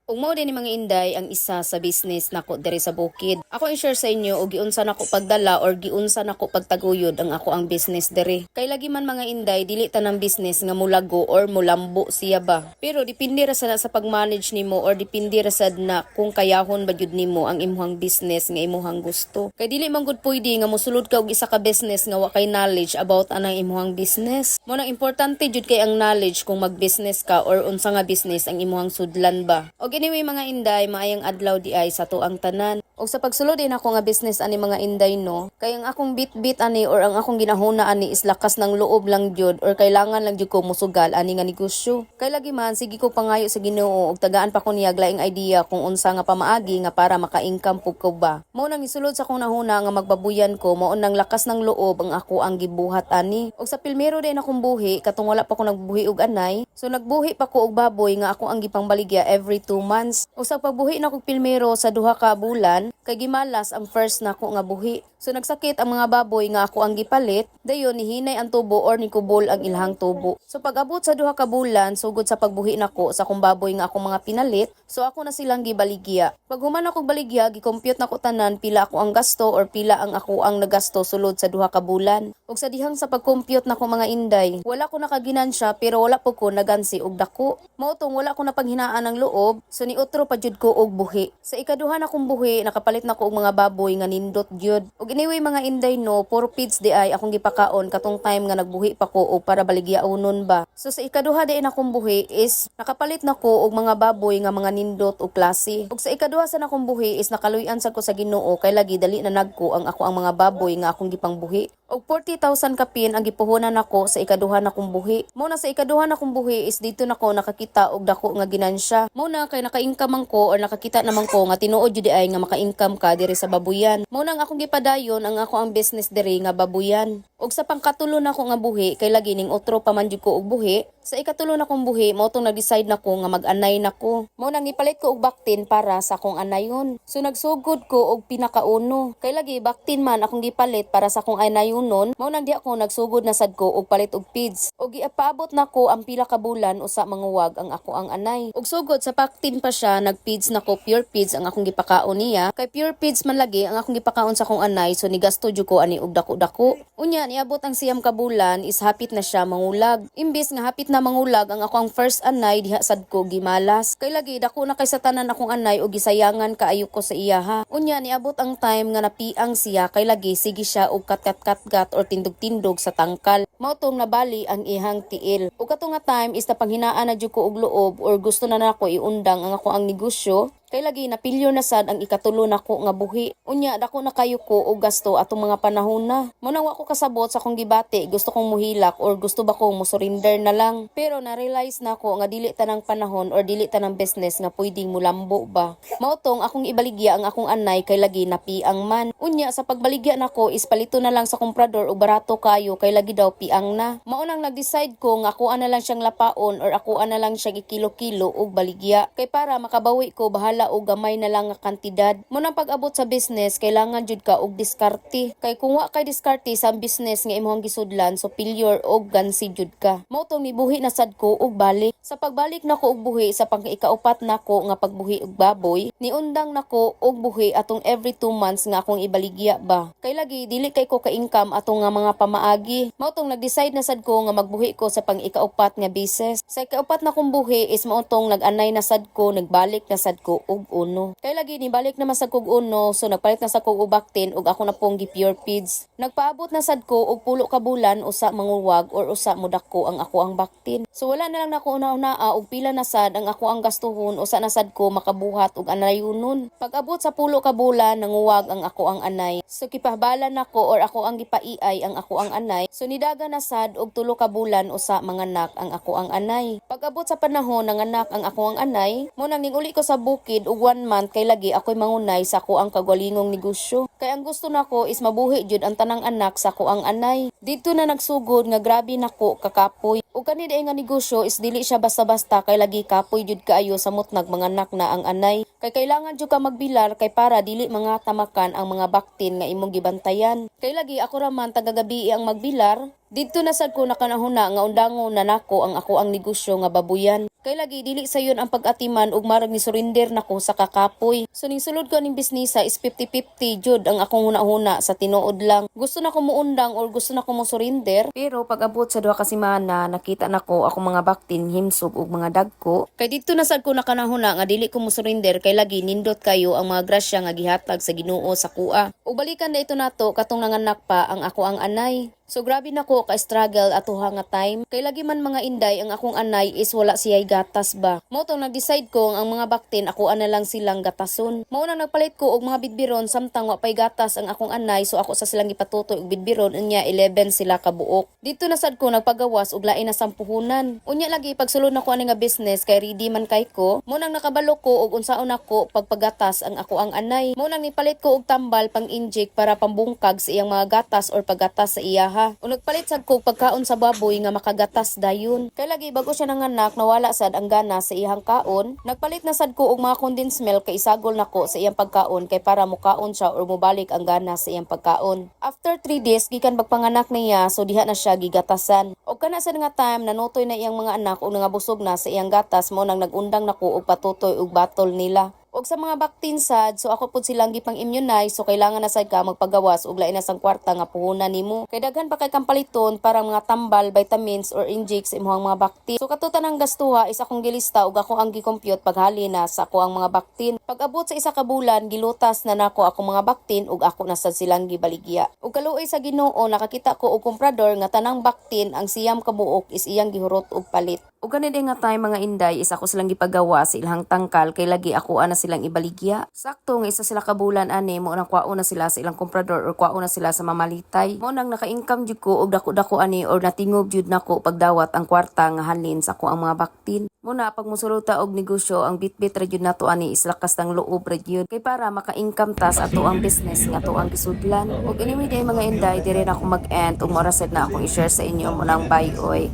Ug mao din ni mga inday ang isa sa business nako diri sa bukid. Ako i-share sa inyo og giunsa nako pagdala or giunsa nako pagtaguyod ang ako ang business diri. Kay lagi man mga inday dili tanang business nga mulago or mulambo siya ba. Pero depende ra sa pag-manage nimo or depende ra sad na kung kayahon ba jud nimo ang imong business nga imong gusto. Kay dili man gud pwede nga mosulod ka og isa ka business nga wa kay knowledge about anang imong business. Mo nang importante jud kay ang knowledge kung mag-business ka or unsa nga business ang imong sudlan ba. Og anyway mga inday, maayang adlaw di ay sa tuang tanan. Og sa pagsulod din ako nga business ani mga inday no, kay ang akong bit-bit ani or ang akong ginahuna ani is lakas ng loob lang jud or kailangan lang jud ko musugal ani nga negosyo. Kay lagi man sige ko pangayo sa Ginoo og tagaan pa ko niya laing idea kung unsa nga pamaagi nga para maka-income pug ko ba. Mao nang isulod sa akong nahuna nga magbabuyan ko, mao nang lakas ng loob ang ako ang gibuhat ani. Og sa pilmero din akong buhi katong wala pa ko nagbuhi og anay, so nagbuhi pa ko og baboy nga ako ang gipangbaligya every 2 months. O sa pagbuhi na kog pilmero sa duha ka bulan, kay gimalas ang first nako nga buhi. So nagsakit ang mga baboy nga ako ang gipalit, dayon nihinay ang tubo or nikubol ang ilahang tubo. So pag-abot sa duha ka bulan, sugod sa pagbuhi nako sa akong baboy nga akong mga pinalit, so ako na silang gibaligya. Pag human ako baligya, gi-compute nako tanan pila ako ang gasto or pila ang ako ang nagasto sulod sa duha ka bulan. Ug sa dihang sa pag-compute nako mga inday, wala ko nakaginansya pero wala po ko nagansi og dako. Mao tong wala ko napanghinaan ng loob, so niutro pa jud ko og buhi. Sa ikaduha na kong buhi, nakapalit nako og mga baboy nga nindot jud. Og anyway mga inday no, puro feeds di ay akong gipakaon katong time nga nagbuhi pa ko og para baligyaonon ba. So sa ikaduha din akong buhi is nakapalit nako og mga baboy nga mga nindot og klase. Og sa ikaduha sa nakong buhi is nakaluy-an sad ko sa Ginoo kay lagi dali na nagko ang ako ang mga baboy nga akong gipangbuhi. Og 40,000 kapin ang gipuhunan nako sa ikaduha na kong buhi. Mo na sa ikaduha na kong buhi is dito nako nakakita og dako nga ginansya. Mo na kay naka-income man ko or nakakita naman ko nga tinuod jud ay nga maka-income ka diri sa babuyan. Mo nang akong gipadayon ang ako ang business diri nga babuyan. Og sa pangkatulo nako nga buhi kay lagi ning otro pa man jud ko og buhi. Sa ikatulo na kong buhi, mo tong nag-decide nako nga mag-anay nako. Mo nang ipalit ko og baktin para sa akong anayon. So nagsugod ko og pinakauno. Kay lagi baktin man akong gipalit para sa akong anayonon, mo nang di ako nagsugod na sad ko og palit og feeds. Og giapaabot nako ang pila ka bulan usa manguwag ang ako ang anay. Og sugod sa baktin pa siya, nag-feeds nako pure feeds ang akong gipakaon niya. Kay pure feeds man lagi ang akong gipakaon sa akong anay, so nigasto jud ko ani og dako-dako. Unya niabot ang siyam ka bulan is hapit na siya mangulag. Imbis nga hapit na mangulag ang ako ang first anay diha sad ko gimalas. Kay lagi dako na kay sa tanan akong anay og gisayangan kaayo ko sa iya ha. Unya niabot ang time nga napiang siya kay lagi sige siya og katkat-katgat or tindog-tindog sa tangkal. Mao tong nabali ang ihang tiil. Ug kato nga time is napanghinaan na jud ko og loob or gusto na nako iundang ang ako ang negosyo. Kay lagi napilyo na sad ang ikatulo nako nga buhi. Unya dako na kayo ko og gasto atong mga panahon na. Mo nang wa ko kasabot sa akong gibati, gusto kong muhilak or gusto ba kong mo surrender na lang. Pero na-realize nako nga dili tanang panahon or dili tanang business nga pwedeng mulambo ba. Mao tong akong ibaligya ang akong anay kay lagi napiang man. Unya sa pagbaligya nako is palito na lang sa komprador og barato kayo kay lagi daw piang na. Mao nang nag-decide ko nga ako na lang siyang lapaon or ako na lang siyang ikilo-kilo og baligya. Kay para makabawi ko bahala o gamay na lang nga kantidad. Munang pag-abot sa business, kailangan jud ka og diskarte. Kay kung wa kay diskarte sa business nga imong gisudlan, so failure og gansi jud ka. Mao tong mibuhi na sad ko og balik. Sa pagbalik nako og buhi sa pang-ikaupat nako nga pagbuhi og baboy, niundang nako og buhi atong every 2 months nga akong ibaligya ba. Kay lagi dili kay ko ka-income atong nga mga pamaagi. Mao tong nag-decide na sad ko nga magbuhi ko sa pang-ikaupat nga business. Sa ikaupat na kong buhi is mao tong nag-anay na sad ko, nagbalik na sad ko og uno. Kay lagi ni balik na masag kog uno, so nagpalit na sa kog ubaktin ug ako na pong gi-pure feeds. Nagpaabot na sad ko og pulo ka bulan usa manguwag or usa mudako ang ako ang baktin. So wala na lang nako una-unaa og pila na sad ang ako ang gastuhon usa na sad ko makabuhat og anayonon. Pag-abot sa pulo ka bulan nanguwag ang ako ang anay. So kipahbalan nako or ako ang gipaiay ang ako ang anay. So nidaga na sad og tulo ka bulan usa manganak ang ako ang anay. Pag-abot sa panahon nanganak ang ako ang anay, mo nang ning uli ko sa bukid og 1 month kay lagi ako'y mangunay sa ako ang kagwalingong negosyo. Kay ang gusto nako is mabuhi jud ang tanang anak sa ako ang anay. Dito na nagsugod nga grabe nako kakapoy. Ug kani nga negosyo is dili siya basta-basta kay lagi kapoy jud kaayo samot nagmanganak na ang anay. Kay kailangan jud ka magbilar kay para dili mga tamakan ang mga baktin nga imong gibantayan. Kay lagi ako raman tagagabi ang magbilar. Didto na sad ko nakanahuna nga undangon na nako ang ako ang negosyo nga babuyan. Kay lagi dili sayon ang pag-atiman ug marag ni surrender nako sa kakapoy. So ning sulod ko ning bisnisa is 50-50 jud ang akong huna-huna sa tinuod lang. Gusto na ko muundang or gusto na ko mo surrender, pero pag abot sa duha ka semana nakita nako akong mga baktin himsog ug mga dagko. Kay didto na sad ko nakanahuna nga dili ko mo surrender kay lagi nindot kayo ang mga grasya nga gihatag sa Ginoo sa kuha. Ug balikan na ito nato katong nanganak pa ang ako ang anay. So grabe na ko ka-struggle atuha nga time. Kay lagi man mga inday ang akong anay is wala siya'y gatas ba. Mao tong nag-decide ko ang mga baktin ako ana lang silang gatason. Mao nang nagpalit ko og mga bidbiron samtang wa pay gatas ang akong anay so ako sa silang gipatutoy og bidbiron unya 11 sila ka buok. Dito na sad ko nagpagawas og lain na sampuhunan. Unya lagi pagsulod nako ani nga business kay ready man kay ko. Mo nang nakabalo ko og unsaon nako pagpagatas ang ako ang anay. Mo nang nipalit ko og tambal pang inject para pambungkag sa iyang mga gatas or paggatas sa iya. O nagpalit sad ko pagkaon sa baboy nga makagatas dayon. Kay lagi bago siya nanganak nawala sad ang gana sa iyang kaon. Nagpalit na sad ko og mga condensed milk kay isagol nako sa iyang pagkaon kay para mukaon siya or mubalik ang gana sa iyang pagkaon. After 3 days gikan pagpanganak niya so diha na siya gigatasan. Og kana sad nga time nanutoy na iyang mga anak og nangabusog na sa iyang gatas mo nang nagundang nako og patutoy og batol nila. Og sa mga baktin sad, so ako pud silang gipang-immunize so kailangan na sad ka magpagawas og lain na sang kwarta nga puhunan nimo. Kay daghan pa kay kampaliton para mga tambal, vitamins or injects sa imong mga baktin. So katutan ang gastuha is akong gilista og ako ang gi-compute paghali na sa ako ang mga baktin. Pag abot sa isa ka bulan, gilutas na nako akong mga baktin ug ako na sad silang gibaligya. Ug kaluoy sa Ginoo nakakita ko og komprador nga tanang baktin ang siyam ka buok is iyang gihurot og palit. Ug ganun din nga tayo mga inday is ako silang gipagawa sa ilang tangkal kay lagi ako ana silang ibaligya. Sakto nga isa sila ka bulan ani mo nang kwao na sila sa ilang komprador or kwao na sila sa mamalitay. Mo nang naka-income jud ko og dako-dako ani or natingob jud nako pagdawat ang kwarta nga halin sa ako ang mga baktin. Muna pag musulota og negosyo ang bitbit ra jud nato ani is lakas ng loob ra jud kay para maka-income tas ato ang business nga ato ang gisudlan. Ug anyway day mga inday dire na ako mag-end ug moraset na akong i-share sa inyo mo nang bye oy.